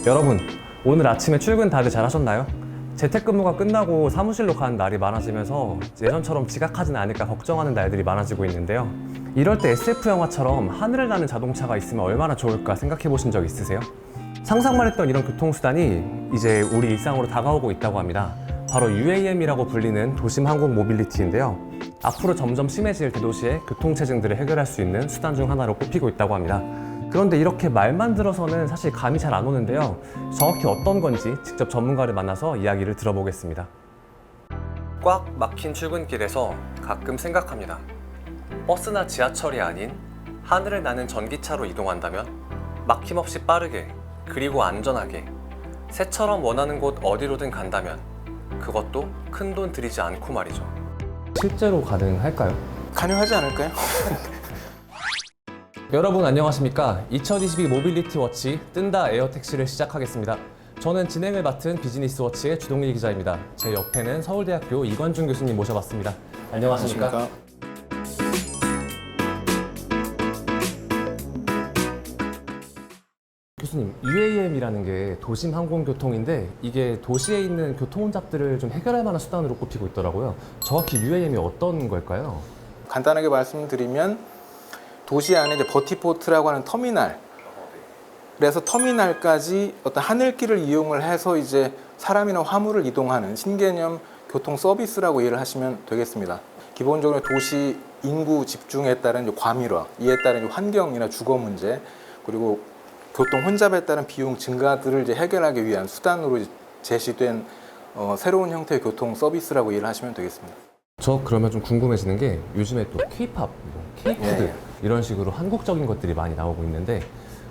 여러분, 오늘 아침에 출근 다들 잘 하셨나요? 재택근무가 끝나고 사무실로 가는 날이 많아지면서 예전처럼 지각하지는 않을까 걱정하는 날들이 많아지고 있는데요. 이럴 때 SF 영화처럼 하늘을 나는 자동차가 있으면 얼마나 좋을까 생각해 보신 적 있으세요? 상상만 했던 이런 교통수단이 이제 우리 일상으로 다가오고 있다고 합니다. 바로 UAM이라고 불리는 도심 항공 모빌리티인데요. 앞으로 점점 심해질 대도시의 교통체증들을 해결할 수 있는 수단 중 하나로 꼽히고 있다고 합니다. 그런데 이렇게 말만 들어서는 사실 감이 잘 안 오는데요. 정확히 어떤 건지 직접 전문가를 만나서 이야기를 들어보겠습니다. 꽉 막힌 출근길에서 가끔 생각합니다. 버스나 지하철이 아닌 하늘을 나는 전기차로 이동한다면 막힘없이 빠르게 그리고 안전하게 새처럼 원하는 곳 어디로든 간다면 그것도 큰 돈 들이지 않고 말이죠. 실제로 가능할까요? 가능하지 않을까요? 여러분 안녕하십니까? 2022 모빌리티 워치 뜬다 에어택시를 시작하겠습니다. 저는 진행을 맡은 비즈니스워치의 주동일 기자입니다. 제 옆에는 서울대학교 이관중 교수님 모셔봤습니다. 안녕하십니까? 교수님, UAM이라는 게 도심 항공교통인데 이게 도시에 있는 교통 혼잡들을 좀 해결할 만한 수단으로 꼽히고 있더라고요. 정확히 UAM이 어떤 걸까요? 간단하게 말씀드리면 도시 안에 이제 버티포트라고 하는 터미널, 그래서 터미널까지 어떤 하늘길을 이용을 해서 이제 사람이나 화물을 이동하는 신개념 교통 서비스라고 이해를 하시면 되겠습니다. 기본적으로 도시 인구 집중에 따른 이제 과밀화, 이에 따른 환경이나 주거 문제, 그리고 교통 혼잡에 따른 비용 증가들을 이제 해결하기 위한 수단으로 제시된 새로운 형태의 교통 서비스라고 이해를 하시면 되겠습니다. 저 그러면 좀 궁금해지는 게 요즘에 또 K-팝, K-푸드 이런 식으로 한국적인 것들이 많이 나오고 있는데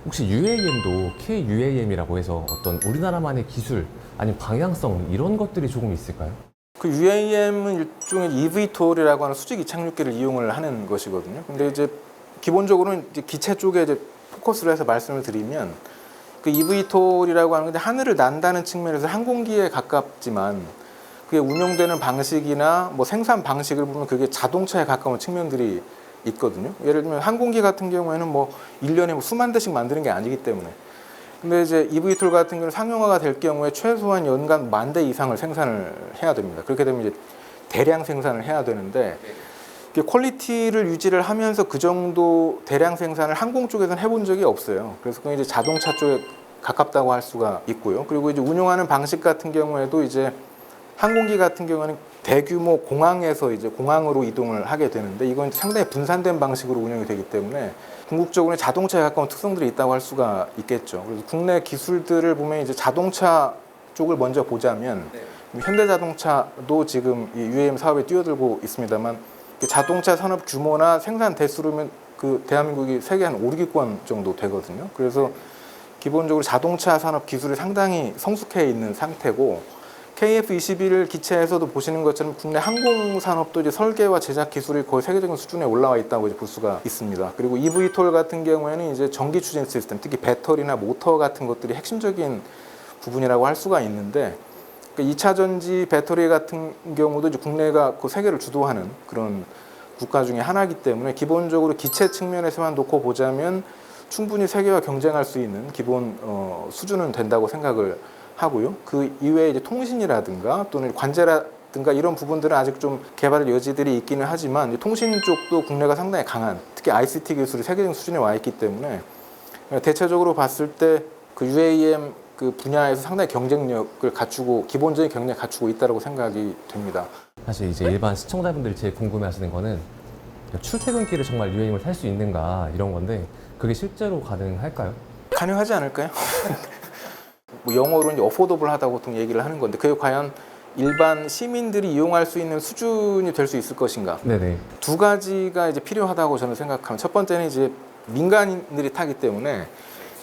혹시 UAM도 KUAM이라고 해서 어떤 우리나라만의 기술 아니면 방향성 이런 것들이 조금 있을까요? 그 UAM은 일종의 eVTOL이라고 하는 수직 이착륙기를 이용을 하는 것이거든요. 근데 이제 기본적으로는 이제 기체 쪽에 이제 포커스를 해서 말씀을 드리면 그 eVTOL이라고 하는 게 하늘을 난다는 측면에서 항공기에 가깝지만 그게 운영되는 방식이나 뭐 생산 방식을 보면 그게 자동차에 가까운 측면들이 있거든요. 예를 들면 항공기 같은 경우에는 뭐 1년에 뭐 수만 대씩 만드는 게 아니기 때문에. 근데 이제 eVTOL 같은 경우는 상용화가 될 경우에 최소한 연간 10,000대 이상을 생산을 해야 됩니다. 그렇게 되면 이제 대량 생산을 해야 되는데 퀄리티를 유지를 하면서 그 정도 대량 생산을 항공 쪽에서는 해본 적이 없어요. 그래서 그게 이제 자동차 쪽에 가깝다고 할 수가 있고요. 그리고 이제 운용하는 방식 같은 경우에도 이제 항공기 같은 경우는 대규모 공항에서 이제 공항으로 이동을 하게 되는데 이건 상당히 분산된 방식으로 운영이 되기 때문에 궁극적으로 자동차에 가까운 특성들이 있다고 할 수가 있겠죠. 그래서 국내 기술들을 보면 이제 자동차 쪽을 먼저 보자면 현대자동차도 지금 이 UAM 사업에 뛰어들고 있습니다만 자동차 산업 규모나 생산 대수로면 그 대한민국이 세계 한 5, 6위권 정도 되거든요. 그래서 기본적으로 자동차 산업 기술이 상당히 성숙해 있는 상태고 KF-21 기체에서도 보시는 것처럼 국내 항공 산업도 이제 설계와 제작 기술이 거의 세계적인 수준에 올라와 있다고 이제 볼 수가 있습니다. 그리고 eVTOL 같은 경우에는 이제 전기 추진 시스템, 특히 배터리나 모터 같은 것들이 핵심적인 부분이라고 할 수가 있는데 2차 전지 배터리 같은 경우도 이제 국내가 그 세계를 주도하는 그런 국가 중에 하나이기 때문에 기본적으로 기체 측면에서만 놓고 보자면 충분히 세계와 경쟁할 수 있는 기본 수준은 된다고 생각을 하고요. 그 이외에 이제 통신이라든가 또는 관제라든가 이런 부분들은 아직 좀 개발의 여지들이 있기는 하지만 통신 쪽도 국내가 상당히 강한, 특히 ICT 기술이 세계적 수준에 와 있기 때문에 대체적으로 봤을 때 그 UAM 그 분야에서 상당히 경쟁력을 갖추고 기본적인 경쟁력을 갖추고 있다고 생각이 됩니다. 사실 이제 일반 시청자분들이 제일 궁금해하시는 거는 출퇴근길에 정말 UAM을 탈 수 있는가 이런 건데 그게 실제로 가능할까요? 가능하지 않을까요? 뭐 영어로는 이제 어포더블하다고 보통 얘기를 하는 건데 그게 과연 일반 시민들이 이용할 수 있는 수준이 될 수 있을 것인가? 네네. 두 가지가 이제 필요하다고 저는 생각합니다. 첫 번째는 이제 민간인들이 타기 때문에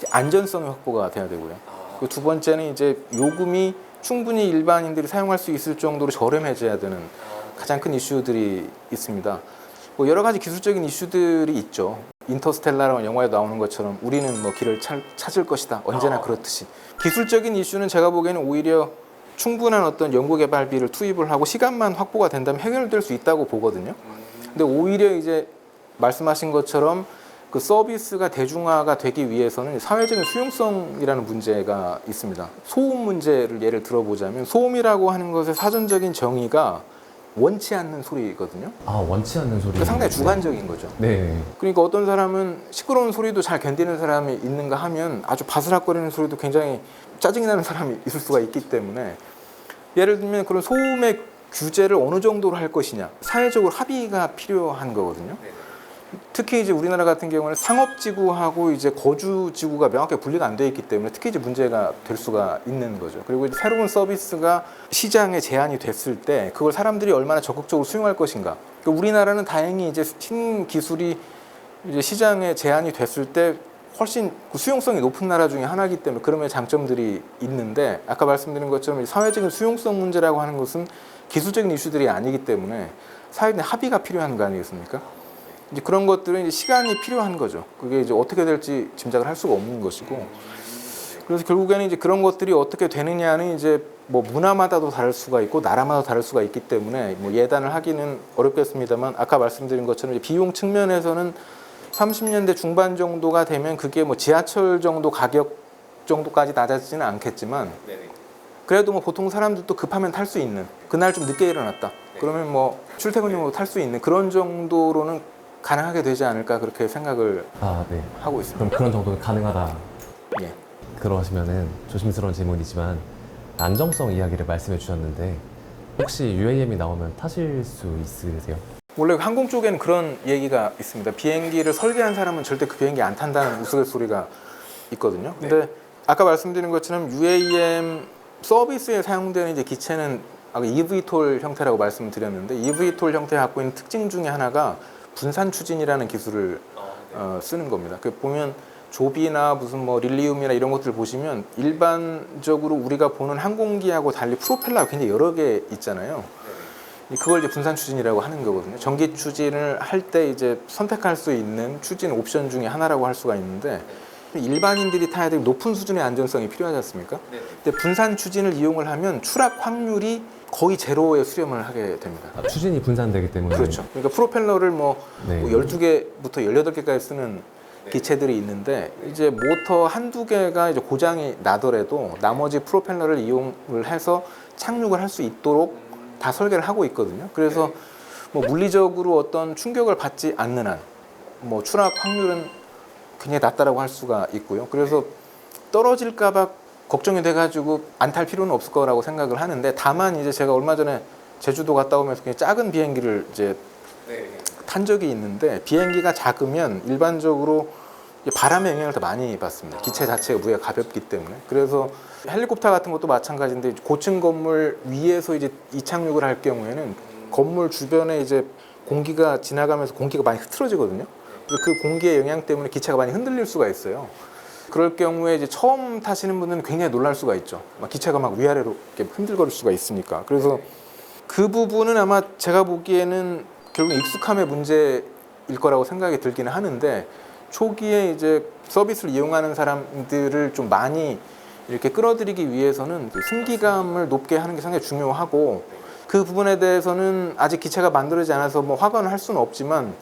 안전성이 확보가 돼야 되고요. 그 두 번째는 이제 요금이 충분히 일반인들이 사용할 수 있을 정도로 저렴해져야 되는 가장 큰 이슈들이 있습니다. 뭐 여러 가지 기술적인 이슈들이 있죠. 인터스텔라라는 영화에 나오는 것처럼 우리는 뭐 길을 찾을 것이다. 언제나 그렇듯이. 기술적인 이슈는 제가 보기에는 오히려 충분한 어떤 연구개발비를 투입을 하고 시간만 확보가 된다면 해결될 수 있다고 보거든요. 근데 오히려 이제 말씀하신 것처럼 그 서비스가 대중화가 되기 위해서는 사회적인 수용성이라는 문제가 있습니다. 소음 문제를 예를 들어보자면 소음이라고 하는 것의 사전적인 정의가 원치 않는 소리거든요. 아, 원치 않는 소리. 그러니까 상당히 주관적인 거죠. 네. 그러니까 어떤 사람은 시끄러운 소리도 잘 견디는 사람이 있는가 하면 아주 바스락거리는 소리도 굉장히 짜증이 나는 사람이 있을 수가 있기 때문에 예를 들면 그런 소음의 규제를 어느 정도로 할 것이냐 사회적으로 합의가 필요한 거거든요. 특히 이제 우리나라 같은 경우는 상업지구하고 이제 거주지구가 명확하게 분리가 안 돼 있기 때문에 특히 이제 문제가 될 수가 있는 거죠. 그리고 이제 새로운 서비스가 시장에 제한이 됐을 때 그걸 사람들이 얼마나 적극적으로 수용할 것인가. 그러니까 우리나라는 다행히 이제 신기술이 이제 시장에 제한이 됐을 때 훨씬 그 수용성이 높은 나라 중에 하나이기 때문에 그런 장점들이 있는데 아까 말씀드린 것처럼 사회적인 수용성 문제라고 하는 것은 기술적인 이슈들이 아니기 때문에 사회 내 합의가 필요한 거 아니겠습니까? 이제 그런 것들은 이제 시간이 필요한 거죠. 그게 이제 어떻게 될지 짐작을 할 수가 없는 것이고, 그래서 결국에는 이제 그런 것들이 어떻게 되느냐는 이제 뭐 문화마다도 다를 수가 있고 나라마다 다를 수가 있기 때문에 뭐 예단을 하기는 어렵겠습니다만 아까 말씀드린 것처럼 이제 비용 측면에서는 30년대 중반 정도가 되면 그게 뭐 지하철 정도 가격 정도까지 낮아지지는 않겠지만 그래도 뭐 보통 사람들도 급하면 탈 수 있는 그날 좀 늦게 일어났다. 그러면 뭐 출퇴근용으로 탈 수 있는 그런 정도로는 가능하게 되지 않을까 그렇게 생각을 네. 하고 있습니다. 그럼 그런 정도는 가능하다. 예. 그러시면은 조심스러운 질문이지만 안정성 이야기를 말씀해 주셨는데 혹시 UAM이 나오면 타실 수 있으세요? 원래 항공 쪽에는 그런 얘기가 있습니다. 비행기를 설계한 사람은 절대 그 비행기 안 탄다는 우스갯소리가 있거든요. 근데 아까 말씀드린 것처럼 UAM 서비스에 사용되는 이제 기체는 아까 eVTOL 형태라고 말씀을 드렸는데 eVTOL 형태가 갖고 있는 특징 중에 하나가 분산 추진이라는 기술을 쓰는 겁니다. 그 보면 조비나 무슨 뭐 릴리움이나 이런 것들 보시면 일반적으로 우리가 보는 항공기하고 달리 프로펠러가 굉장히 여러 개 있잖아요. 그걸 이제 분산 추진이라고 하는 거거든요. 전기 추진을 할 때 이제 선택할 수 있는 추진 옵션 중에 하나라고 할 수가 있는데 일반인들이 타야 될 높은 수준의 안전성이 필요하지 않습니까? 근데 분산 추진을 이용을 하면 추락 확률이 거의 제로에 수렴을 하게 됩니다. 추진이 분산되기 때문에. 그렇죠. 그러니까 프로펠러를 뭐 네. 12개부터 18개까지 쓰는 기체들이 있는데 이제 모터 한두 개가 이제 고장이 나더라도 나머지 프로펠러를 이용을 해서 착륙을 할 수 있도록 다 설계를 하고 있거든요. 그래서 뭐 물리적으로 어떤 충격을 받지 않는 한 뭐 추락 확률은 굉장히 낮다라고 할 수가 있고요. 그래서 떨어질까봐 걱정이 돼가지고 안 탈 필요는 없을 거라고 생각을 하는데 다만 이제 제가 얼마 전에 제주도 갔다 오면서 그냥 작은 비행기를 이제 탄 적이 있는데 비행기가 작으면 일반적으로 바람의 영향을 더 많이 받습니다. 기체 자체가 무게가 가볍기 때문에. 그래서 헬리콥터 같은 것도 마찬가지인데 고층 건물 위에서 이제 이착륙을 할 경우에는 건물 주변에 이제 공기가 지나가면서 공기가 많이 흐트러지거든요. 그 공기의 영향 때문에 기체가 많이 흔들릴 수가 있어요. 그럴 경우에 이제 처음 타시는 분들은 굉장히 놀랄 수가 있죠. 막 기체가 막 위아래로 이렇게 흔들거릴 수가 있으니까. 그래서 그 부분은 아마 제가 보기에는 결국 익숙함의 문제일 거라고 생각이 들기는 하는데 초기에 이제 서비스를 이용하는 사람들을 좀 많이 이렇게 끌어들이기 위해서는 승기감을 높게 하는 게 상당히 중요하고 그 부분에 대해서는 아직 기체가 만들어지지 않아서 뭐 확언을 할 수는 없지만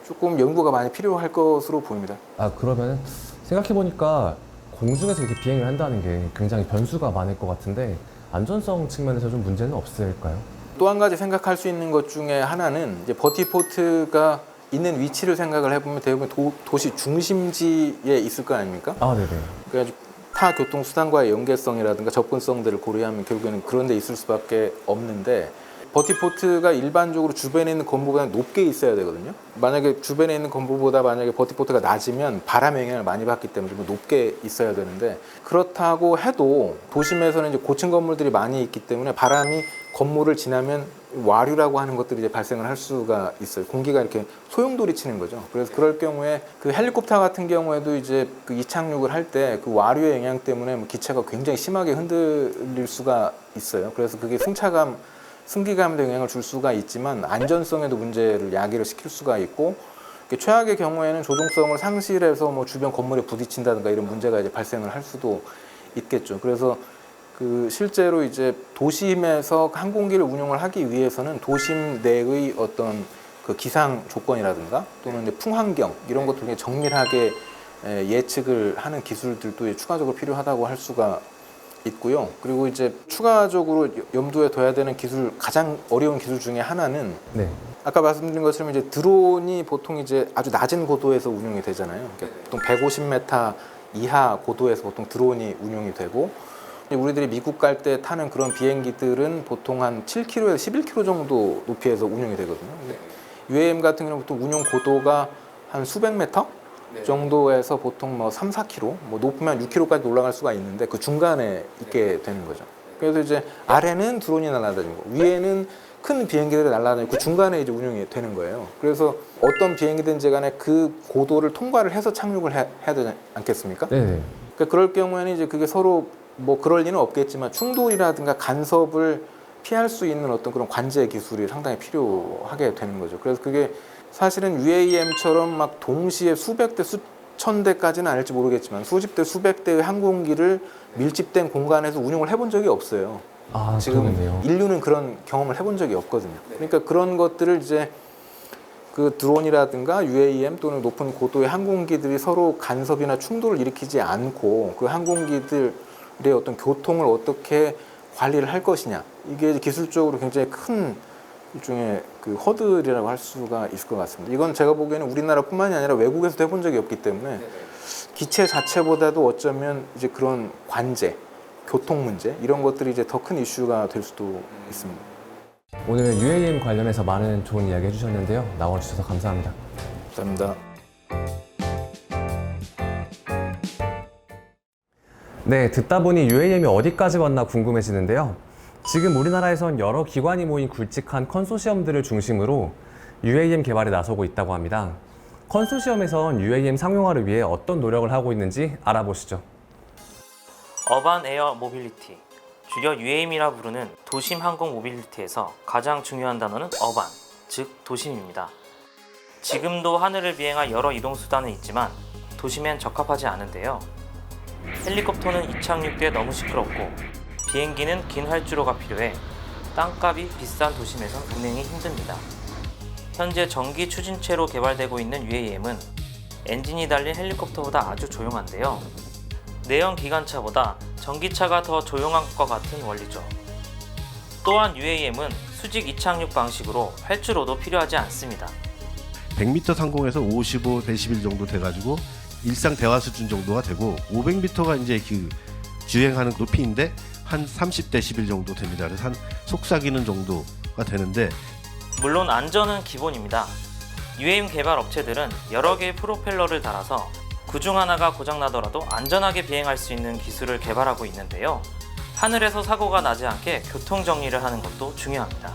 조금 연구가 많이 필요할 것으로 보입니다. 그러면 생각해보니까 공중에서 이렇게 비행을 한다는 게 굉장히 변수가 많을 것 같은데 안전성 측면에서 좀 문제는 없을까요? 또 한 가지 생각할 수 있는 것 중에 하나는 이제 버티포트가 있는 위치를 생각을 해보면 대부분 도시 중심지에 있을 거 아닙니까? 네네. 그래가지고 타 교통수단과의 연계성이라든가 접근성들을 고려하면 결국에는 그런 데 있을 수밖에 없는데 버티포트가 일반적으로 주변에 있는 건물보다 높게 있어야 되거든요. 만약에 주변에 있는 건물보다 만약에 버티포트가 낮으면 바람의 영향을 많이 받기 때문에 좀 높게 있어야 되는데 그렇다고 해도 도심에서는 이제 고층 건물들이 많이 있기 때문에 바람이 건물을 지나면 와류라고 하는 것들이 이제 발생을 할 수가 있어요. 공기가 이렇게 소용돌이 치는 거죠. 그래서 그럴 경우에 그 헬리콥터 같은 경우에도 이제 그 이착륙을 할 때 그 와류의 영향 때문에 뭐 기체가 굉장히 심하게 흔들릴 수가 있어요. 그래서 그게 승기감에도 영향을 줄 수가 있지만 안전성에도 문제를 야기를 시킬 수가 있고 최악의 경우에는 조종성을 상실해서 뭐 주변 건물에 부딪힌다든가 이런 문제가 이제 발생을 할 수도 있겠죠. 그래서 그 실제로 이제 도심에서 항공기를 운용을 하기 위해서는 도심 내의 어떤 그 기상 조건이라든가 또는 이제 풍환경 이런 것들 굉장히 정밀하게 예측을 하는 기술들도 추가적으로 필요하다고 할 수가 있고요. 그리고 이제 추가적으로 염두에 둬야 되는 기술, 가장 어려운 기술 중에 하나는 네. 아까 말씀드린 것처럼 이제 드론이 보통 이제 아주 낮은 고도에서 운용이 되잖아요. 그러니까 보통 150m 이하 고도에서 보통 드론이 운용이 되고, 우리들이 미국 갈 때 타는 그런 비행기들은 보통 한 7km에서 11km 정도 높이에서 운용이 되거든요. 근데 UAM 같은 경우는 보통 운용 고도가 한 수백 미터 정도에서 보통 뭐 3, 4km, 뭐 높으면 6km까지 올라갈 수가 있는데 그 중간에 있게 되는 거죠. 그래서 이제 아래는 드론이 날아다니고 위에는 큰 비행기들이 날아다니고 그 중간에 이제 운용이 되는 거예요. 그래서 어떤 비행기든지 간에 그 고도를 통과를 해서 착륙을 해야 되지 않겠습니까? 네. 그러니까 그럴 경우에는 이제 그게 서로 뭐 그럴 리는 없겠지만 충돌이라든가 간섭을 피할 수 있는 어떤 그런 관제 기술이 상당히 필요하게 되는 거죠. 그래서 그게 사실은 UAM처럼 막 동시에 수백 대, 수천 대까지는 아닐지 모르겠지만 수십 대, 수백 대의 항공기를 밀집된 공간에서 운용을 해본 적이 없어요. 아, 지금 그러네요. 인류는 그런 경험을 해본 적이 없거든요. 그러니까 그런 것들을 이제 그 드론이라든가 UAM 또는 높은 고도의 항공기들이 서로 간섭이나 충돌을 일으키지 않고 그 항공기들의 어떤 교통을 어떻게 관리를 할 것이냐, 이게 기술적으로 굉장히 큰 일종의 그 허들이라고 할 수가 있을 것 같습니다. 이건 제가 보기에는 우리나라뿐만이 아니라 외국에서도 해본 적이 없기 때문에 기체 자체보다도 어쩌면 이제 그런 관제, 교통 문제 이런 것들이 이제 더 큰 이슈가 될 수도 있습니다. 오늘은 UAM 관련해서 많은 좋은 이야기 해주셨는데요. 나와주셔서 감사합니다. 감사합니다. 네, 듣다 보니 UAM이 어디까지 왔나 궁금해지는데요. 지금 우리나라에선 여러 기관이 모인 굵직한 컨소시엄들을 중심으로 UAM 개발에 나서고 있다고 합니다. 컨소시엄에선 UAM 상용화를 위해 어떤 노력을 하고 있는지 알아보시죠. 어반 에어 모빌리티, 줄여 UAM이라 부르는 도심 항공 모빌리티에서 가장 중요한 단어는 어반, 즉 도심입니다. 지금도 하늘을 비행할 여러 이동수단은 있지만 도심엔 적합하지 않은데요. 헬리콥터는 이착륙 때 너무 시끄럽고 비행기는 긴 활주로가 필요해 땅값이 비싼 도심에선 운행이 힘듭니다. 현재 전기 추진체로 개발되고 있는 UAM은 엔진이 달린 헬리콥터보다 아주 조용한데요. 내연 기관차보다 전기차가 더 조용한 것과 같은 원리죠. 또한 UAM은 수직 이착륙 방식으로 활주로도 필요하지 않습니다. 100m 상공에서 55dB 정도 돼가지고 일상 대화 수준 정도가 되고 500m가 이제 그 주행하는 높이인데 한 30dB 정도 됩니다. 그래서 한 속삭이는 정도가 되는데, 물론 안전은 기본입니다. UAM 개발 업체들은 여러 개의 프로펠러를 달아서 그중 하나가 고장나더라도 안전하게 비행할 수 있는 기술을 개발하고 있는데요. 하늘에서 사고가 나지 않게 교통 정리를 하는 것도 중요합니다.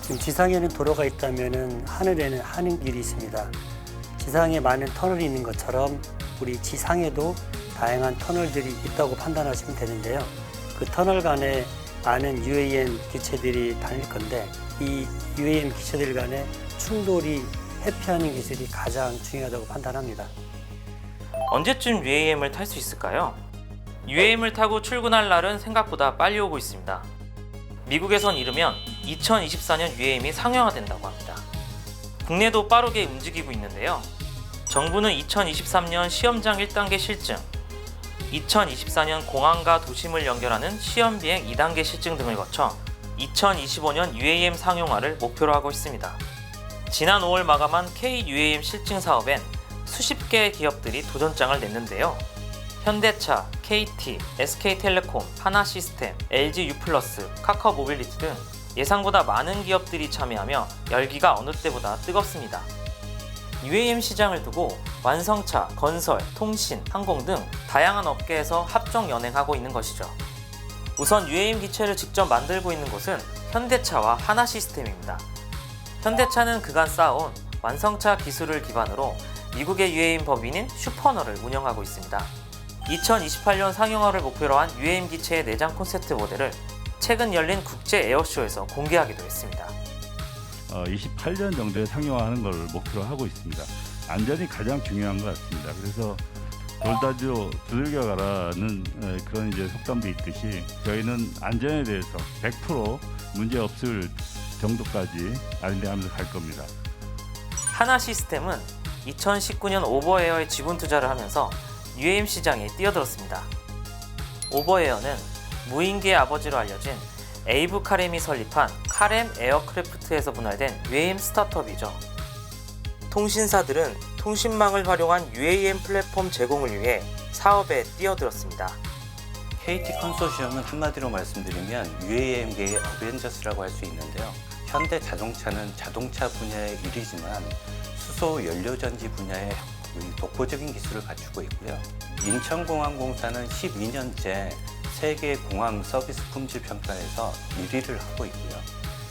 지금 지상에는 도로가 있다면 하늘에는 하늘길이 있습니다. 지상에 많은 터널이 있는 것처럼 우리 지상에도 다양한 터널들이 있다고 판단하시면 되는데요. 그 터널 간에 많은 UAM 기체들이 다닐 건데 이 UAM 기체들 간의 충돌이 회피하는 기술이 가장 중요하다고 판단합니다. 언제쯤 UAM을 탈 수 있을까요? UAM을 타고 출근할 날은 생각보다 빨리 오고 있습니다. 미국에선 이르면 2024년 UAM이 상용화된다고 합니다. 국내도 빠르게 움직이고 있는데요. 정부는 2023년 시험장 1단계 실증, 2024년 공항과 도심을 연결하는 시험비행 2단계 실증 등을 거쳐 2025년 UAM 상용화를 목표로 하고 있습니다. 지난 5월 마감한 K-UAM 실증 사업엔 수십 개의 기업들이 도전장을 냈는데요. 현대차, KT, SK텔레콤, 하나시스템, LG U+, 카카오 모빌리티 등 예상보다 많은 기업들이 참여하며 열기가 어느 때보다 뜨겁습니다. UAM 시장을 두고 완성차, 건설, 통신, 항공 등 다양한 업계에서 합종 연행하고 있는 것이죠. 우선 UAM 기체를 직접 만들고 있는 곳은 현대차와 하나시스템입니다. 현대차는 그간 쌓아온 완성차 기술을 기반으로 미국의 UAM 법인인 슈퍼너를 운영하고 있습니다. 2028년 상용화를 목표로 한 UAM 기체의 내장 콘셉트 모델을 최근 열린 국제 에어쇼에서 공개하기도 했습니다. 28년 정도에 상용화하는 걸 목표로 하고 있습니다. 안전이 가장 중요한 것 같습니다. 그래서 돌다지로 두들겨가라는 그런 이제 속담도 있듯이 저희는 안전에 대해서 100% 문제 없을 정도까지 R&D 하면서 갈 겁니다. 하나 시스템은 2019년 오버에어에 지분 투자를 하면서 UAM 시장에 뛰어들었습니다. 오버에어는 무인기의 아버지로 알려진 에이브 카렘이 설립한 카렘 에어크래프트에서 분할된 UAM 스타트업이죠. 통신사들은 통신망을 활용한 UAM 플랫폼 제공을 위해 사업에 뛰어들었습니다. KT 컨소시엄은 한마디로 말씀드리면 UAM계의 어벤져스라고 할 수 있는데요. 현대 자동차는 자동차 분야의 일이지만 수소 연료전지 분야의 독보적인 기술을 갖추고 있고요. 인천공항공사는 12년째 세계 공항 서비스 품질 평가에서 1위를 하고 있고요.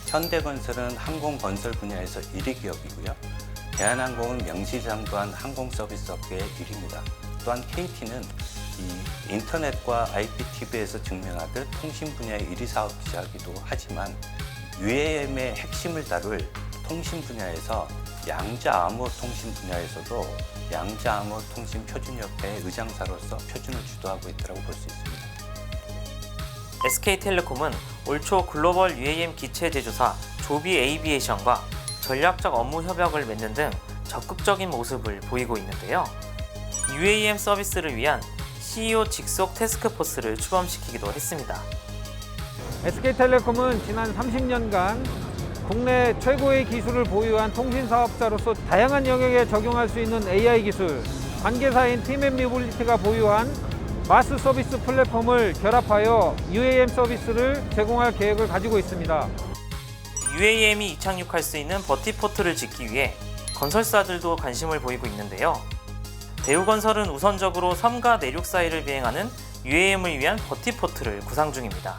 현대건설은 항공건설 분야에서 1위 기업이고요. 대한항공은 명시상부한 항공 서비스 업계의 1위입니다. 또한 KT는 이 인터넷과 IPTV에서 증명하듯 통신 분야의 1위 사업자이기도 하지만 UAM의 핵심을 다룰 통신 분야에서 양자 암호 통신 분야에서도 양자 암호 통신 표준협회의 의장사로서 표준을 주도하고 있다고 볼 수 있습니다. SK텔레콤은 올 초 글로벌 UAM 기체 제조사 조비 에이비에이션과 전략적 업무 협약을 맺는 등 적극적인 모습을 보이고 있는데요. UAM 서비스를 위한 CEO 직속 태스크포스를 출범시키기도 했습니다. SK텔레콤은 지난 30년간 국내 최고의 기술을 보유한 통신사업자로서 다양한 영역에 적용할 수 있는 AI 기술, 관계사인 팀앤미블리티가 보유한 마스 서비스 플랫폼을 결합하여 UAM 서비스를 제공할 계획을 가지고 있습니다. UAM이 이착륙할 수 있는 버티포트를 짓기 위해 건설사들도 관심을 보이고 있는데요. 대우건설은 우선적으로 섬과 내륙 사이를 비행하는 UAM을 위한 버티포트를 구상 중입니다.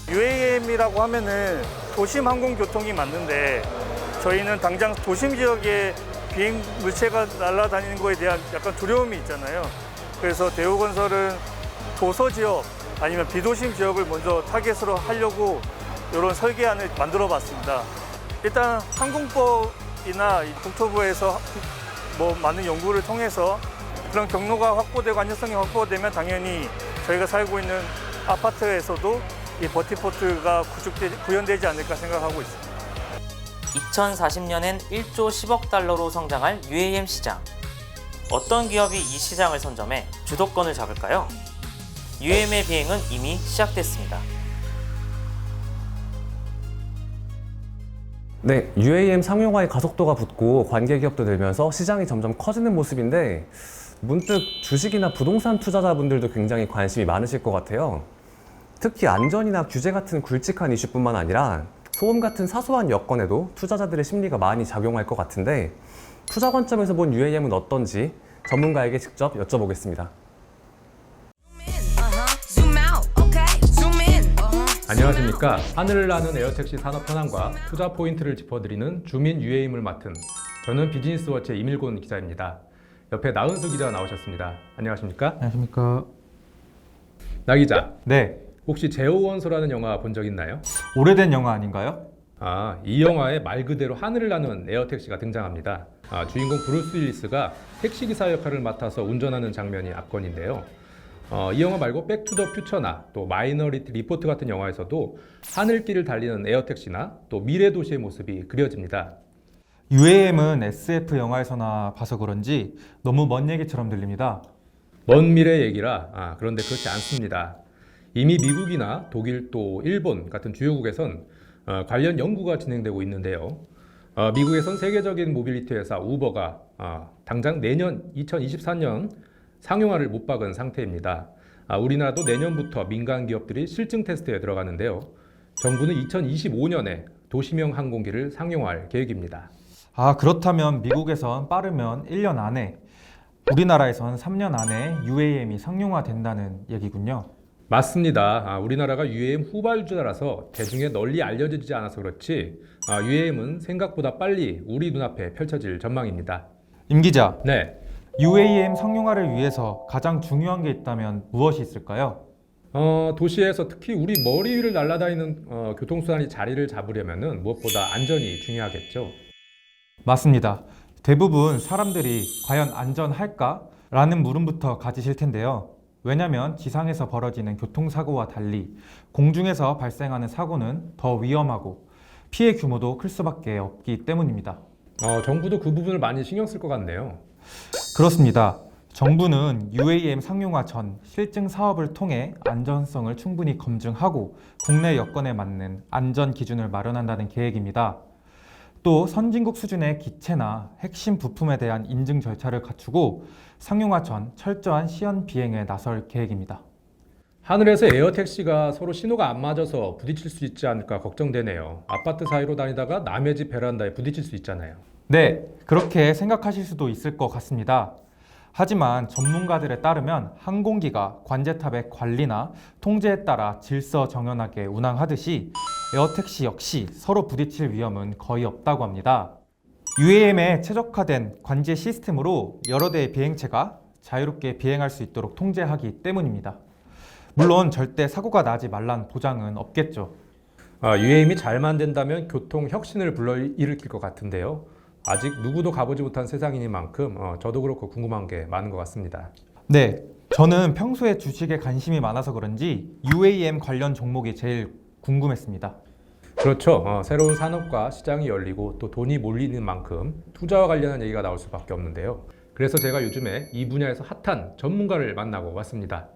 UAM이라고 하면은 도심 항공교통이 맞는데 저희는 당장 도심 지역에 비행 물체가 날아다니는 거에 대한 약간 두려움이 있잖아요. 그래서 대우건설은 도서 지역 아니면 비도심 지역을 먼저 타겟으로 하려고 이런 설계안을 만들어 봤습니다. 일단 항공법이나 국토부에서 많은 연구를 통해서 그런 경로가 확보되고 안전성이 확보되면 당연히 저희가 살고 있는 아파트에서도 이 버티포트가 구현되지 않을까 생각하고 있습니다. 2040년엔 1조 10억 달러로 성장할 UAM 시장. 어떤 기업이 이 시장을 선점해 주도권을 잡을까요? UAM의 비행은 이미 시작됐습니다. 네, UAM 상용화의 가속도가 붙고 관계 기업도 늘면서 시장이 점점 커지는 모습인데 문득 주식이나 부동산 투자자분들도 굉장히 관심이 많으실 것 같아요. 특히 안전이나 규제 같은 굵직한 이슈뿐만 아니라 소음 같은 사소한 여건에도 투자자들의 심리가 많이 작용할 것 같은데 투자 관점에서 본 UAM은 어떤지 전문가에게 직접 여쭤보겠습니다. 안녕하십니까. 하늘을 나는 에어택시 산업 현황과 투자 포인트를 짚어드리는 주민 UAM을 맡은 저는 비즈니스워치의 이밀곤 기자입니다. 옆에 나은수 기자 나오셨습니다. 안녕하십니까? 안녕하십니까. 나 기자, 네, 혹시 제호원소라는 영화 본 적 있나요? 오래된 영화 아닌가요? 이 영화에 말 그대로 하늘을 나는 에어택시가 등장합니다. 주인공 브루스 윌리스가 택시기사 역할을 맡아서 운전하는 장면이 압권인데요. 이 영화 말고 백투더퓨처나 또 마이너리티 리포트 같은 영화에서도 하늘길을 달리는 에어택시나 또 미래도시의 모습이 그려집니다. UAM은 SF 영화에서나 봐서 그런지 너무 먼 얘기처럼 들립니다. 먼 미래 얘기라 그런데 그렇지 않습니다. 이미 미국이나 독일 또 일본 같은 주요국에선 관련 연구가 진행되고 있는데요. 미국에선 세계적인 모빌리티 회사 우버가 당장 내년 2024년 상용화를 못 박은 상태입니다. 우리나라도 내년부터 민간 기업들이 실증 테스트에 들어가는데요. 정부는 2025년에 도시명 항공기를 상용화할 계획입니다. 그렇다면 미국에선 빠르면 1년 안에, 우리나라에선 3년 안에 UAM이 상용화된다는 얘기군요. 맞습니다. 우리나라가 UAM 후발주자라서 대중에 널리 알려지지 않아서 그렇지 UAM은 생각보다 빨리 우리 눈앞에 펼쳐질 전망입니다. 임 기자, 네. UAM 상용화를 위해서 가장 중요한 게 있다면 무엇이 있을까요? 도시에서 특히 우리 머리 위를 날아다니는 교통수단이 자리를 잡으려면 무엇보다 안전이 중요하겠죠. 맞습니다. 대부분 사람들이 과연 안전할까? 라는 물음부터 가지실 텐데요. 왜냐하면 지상에서 벌어지는 교통사고와 달리 공중에서 발생하는 사고는 더 위험하고 피해 규모도 클 수밖에 없기 때문입니다. 정부도 그 부분을 많이 신경 쓸 것 같네요. 그렇습니다. 정부는 UAM 상용화 전 실증 사업을 통해 안전성을 충분히 검증하고 국내 여건에 맞는 안전 기준을 마련한다는 계획입니다. 또 선진국 수준의 기체나 핵심 부품에 대한 인증 절차를 갖추고 상용화 전 철저한 시연 비행에 나설 계획입니다. 하늘에서 에어택시가 서로 신호가 안 맞아서 부딪힐 수 있지 않을까 걱정되네요. 아파트 사이로 다니다가 남의 집 베란다에 부딪힐 수 있잖아요. 네, 그렇게 생각하실 수도 있을 것 같습니다. 하지만 전문가들에 따르면 항공기가 관제탑의 관리나 통제에 따라 질서정연하게 운항하듯이 에어택시 역시 서로 부딪힐 위험은 거의 없다고 합니다. UAM에 최적화된 관제 시스템으로 여러 대의 비행체가 자유롭게 비행할 수 있도록 통제하기 때문입니다. 물론 절대 사고가 나지 말란 보장은 없겠죠. UAM이 잘 만든다면 교통 혁신을 불러일으킬 것 같은데요. 아직 누구도 가보지 못한 세상이니만큼 저도 그렇고 궁금한 게 많은 것 같습니다. 네, 저는 평소에 주식에 관심이 많아서 그런지 UAM 관련 종목이 제일 궁금했습니다. 그렇죠. 새로운 산업과 시장이 열리고 또 돈이 몰리는 만큼 투자와 관련한 얘기가 나올 수밖에 없는데요. 그래서 제가 요즘에 이 분야에서 핫한 전문가를 만나고 왔습니다.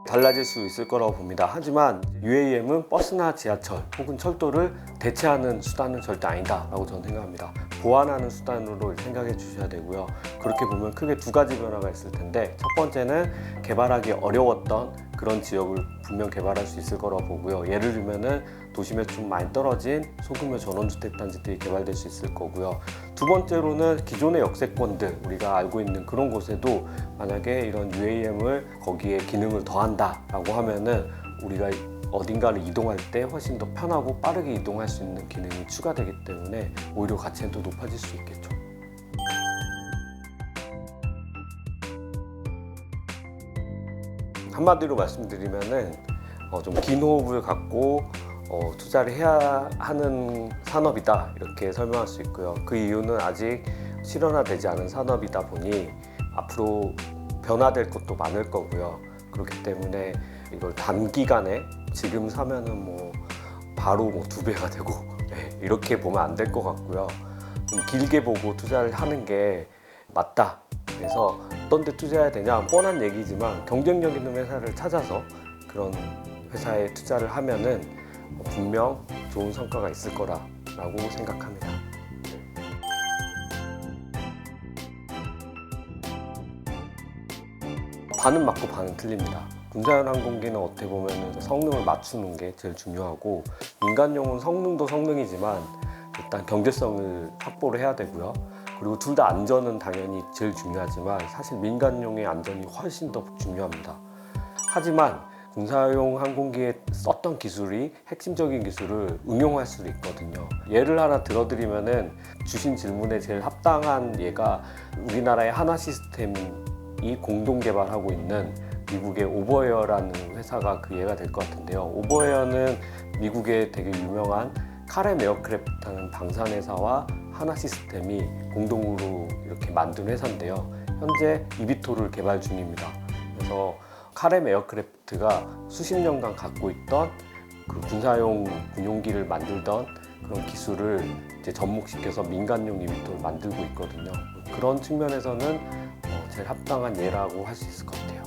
달라질 수 있을 거라고 봅니다. 하지만 UAM은 버스나 지하철 혹은 철도를 대체하는 수단은 절대 아니다 라고 저는 생각합니다. 보완하는 수단으로 생각해 주셔야 되고요. 그렇게 보면 크게 두 가지 변화가 있을 텐데, 첫 번째는 개발하기 어려웠던 그런 지역을 분명 개발할 수 있을 거라고 보고요. 예를 들면은 도심에 좀 많이 떨어진 소규모 전원주택 단지들이 개발될 수 있을 거고요. 두 번째로는 기존의 역세권들, 우리가 알고 있는 그런 곳에도 만약에 이런 UAM을 거기에 기능을 더한다 라고 하면은 우리가 어딘가를 이동할 때 훨씬 더 편하고 빠르게 이동할 수 있는 기능이 추가되기 때문에 오히려 가치는 더 높아질 수 있겠죠. 한마디로 말씀드리면은 좀 긴 호흡을 갖고 투자를 해야 하는 산업이다 이렇게 설명할 수 있고요. 그 이유는 아직 실현화되지 않은 산업이다 보니 앞으로 변화될 것도 많을 거고요. 그렇기 때문에 이걸 단기간에 지금 사면은 뭐 바로 뭐 2배가 되고 이렇게 보면 안 될 것 같고요. 좀 길게 보고 투자를 하는 게 맞다. 그래서 어떤 데 투자해야 되냐, 뻔한 얘기지만 경쟁력 있는 회사를 찾아서 그런 회사에 투자를 하면은 분명 좋은 성과가 있을 거라고 생각합니다. 반은 맞고 반은 틀립니다. 군사연 항공기는 어떻게 보면 성능을 맞추는 게 제일 중요하고, 민간용은 성능도 성능이지만 일단 경제성을 확보를 해야 되고요. 그리고 둘 다 안전은 당연히 제일 중요하지만 사실 민간용의 안전이 훨씬 더 중요합니다. 하지만 군사용 항공기에 썼던 기술이 핵심적인 기술을 응용할 수도 있거든요. 예를 하나 들어드리면은 주신 질문에 제일 합당한 예가 우리나라의 하나 시스템이 공동 개발하고 있는 미국의 오버에어라는 회사가 그 예가 될 것 같은데요. 오버에어는 미국의 되게 유명한 카렘 에어크래프트라는 방산회사와 하나 시스템이 공동으로 이렇게 만든 회사인데요. 현재 이비톨을 개발 중입니다. 그래서 카렘 에어크래프트가 수십 년간 갖고 있던 그 군사용 군용기를 만들던 그런 기술을 이제 접목시켜서 민간용 이비톨을 만들고 있거든요. 그런 측면에서는 제일 합당한 예라고 할 수 있을 것 같아요.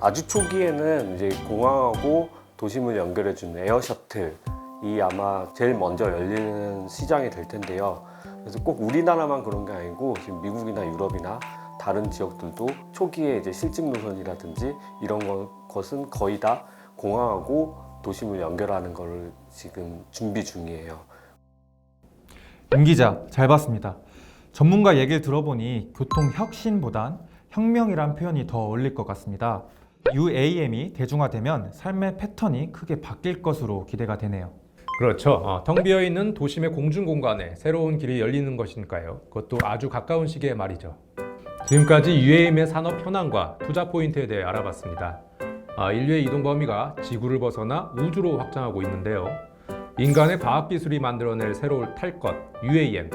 아주 초기에는 이제 공항하고 도심을 연결해주는 에어 셔틀이 아마 제일 먼저 열리는 시장이 될 텐데요. 그래서 꼭 우리나라만 그런 게 아니고 지금 미국이나 유럽이나 다른 지역들도 초기에 이제 실증 노선이라든지 이런 것은 거의 다 공항하고 도심을 연결하는 걸 지금 준비 중이에요. 임 기자, 잘 봤습니다. 전문가 얘기를 들어보니 교통 혁신보단 혁명이란 표현이 더 어울릴 것 같습니다. UAM이 대중화되면 삶의 패턴이 크게 바뀔 것으로 기대가 되네요. 그렇죠. 텅 비어있는 도심의 공중공간에 새로운 길이 열리는 것이니까요. 그것도 아주 가까운 시기에 말이죠. 지금까지 UAM의 산업 현황과 투자 포인트에 대해 알아봤습니다. 인류의 이동 범위가 지구를 벗어나 우주로 확장하고 있는데요. 인간의 과학기술이 만들어낼 새로운 탈 것, UAM,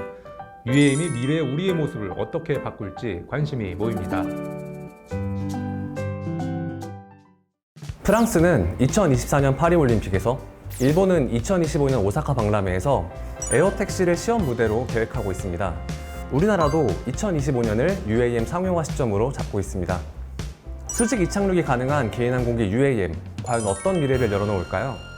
UAM이 미래의 우리의 모습을 어떻게 바꿀지 관심이 모입니다. 프랑스는 2024년 파리올림픽에서, 일본은 2025년 오사카 박람회에서 에어택시를 시험 무대로 계획하고 있습니다. 우리나라도 2025년을 UAM 상용화 시점으로 잡고 있습니다. 수직 이착륙이 가능한 개인항공기 UAM, 과연 어떤 미래를 열어놓을까요?